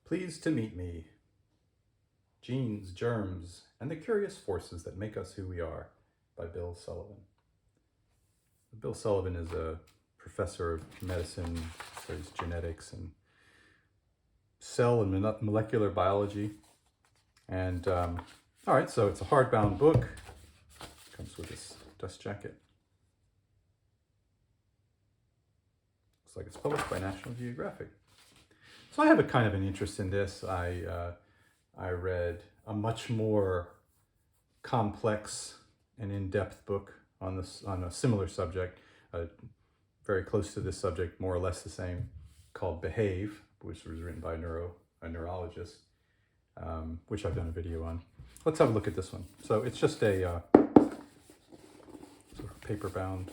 Pleased to meet me. Genes, Germs, and the Curious Forces That Make Us Who We Are by Bill Sullivan. Bill Sullivan is a professor of medicine, studies genetics and cell and molecular biology. And all right, so it's a hardbound book. Comes with this dust jacket. Looks like it's published by National Geographic. So I have a kind of an interest in this. I read a much more complex and in-depth book on a similar subject, very close to this subject, more or less the same, called Behave, which was written by a neurologist, which I've done a video on. Let's have a look at this one. So it's just a sort of paper-bound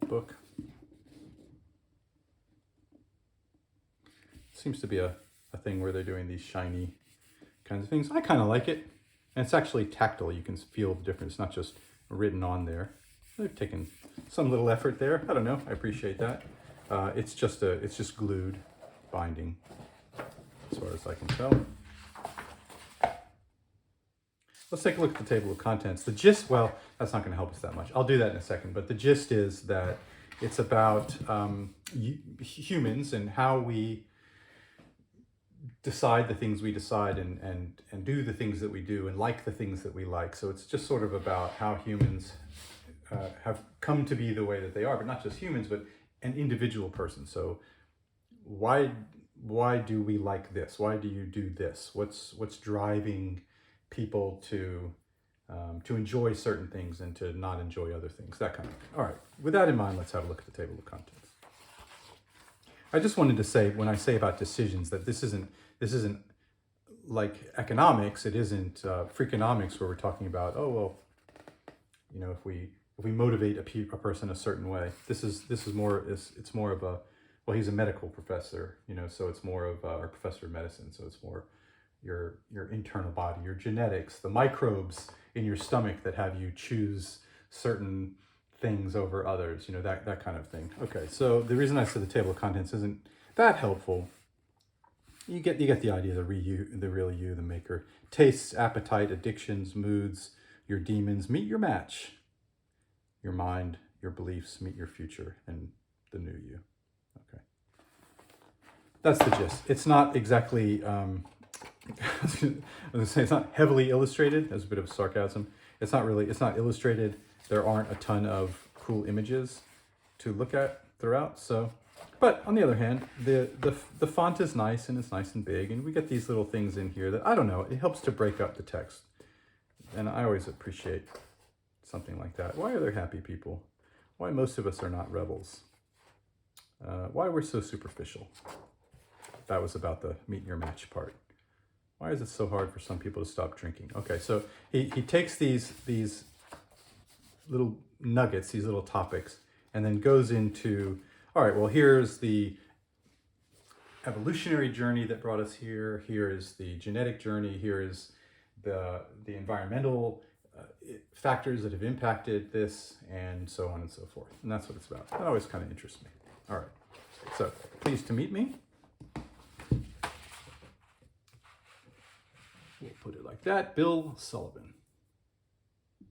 book. Seems to be a thing where they're doing these shiny kinds of things. I kind of like it. And it's actually tactile. You can feel the difference. It's not just written on there. They've taken some little effort there. I don't know. I appreciate that. It's just glued binding, as far as I can tell. Let's take a look at the table of contents. The gist, well, that's not going to help us that much. I'll do that in a second. But the gist is that it's about humans and how we decide the things we decide and do the things that we do and like the things that we like. So it's just sort of about how humans have come to be the way that they are, but not just humans, but an individual person. So why do we like this? Why do you do this? What's driving people to enjoy certain things and to not enjoy other things? That kind of thing. All right. With that in mind, let's have a look at the table of contents. I just wanted to say, when I say about decisions, that this isn't like economics. It isn't Freakonomics, where we're talking about, oh well, you know, if we motivate a person a certain way. This is more, it's more of a, well, he's a medical professor, you know, so it's more of or professor of medicine, so it's more your internal body, your genetics, the microbes in your stomach that have you choose certain things over others, you know, that kind of thing. Okay, so the reason I said the table of contents isn't that helpful. You get the idea, the real you, the maker. Tastes, appetite, addictions, moods, your demons, meet your match. Your mind, your beliefs, meet your future, and the new you. Okay. That's the gist. It's not exactly, I was going to say, it's not heavily illustrated. There's a bit of sarcasm. It's not illustrated. There aren't a ton of cool images to look at throughout. So, but on the other hand, the font is nice, and it's nice and big, and we get these little things in here that, I don't know, it helps to break up the text. And I always appreciate something like that. Why are there happy people? Why most of us are not rebels? Why we're so superficial? That was about the meet your match part. Why is it so hard for some people to stop drinking? Okay, so he takes these little nuggets, these little topics, and then goes into, all right, well, here's the evolutionary journey that brought us here. Here is the genetic journey. Here is the environmental factors that have impacted this, and so on and so forth. And that's what it's about. That always kind of interests me. All right. So, pleased to meet me. We'll put it like that. Bill Sullivan.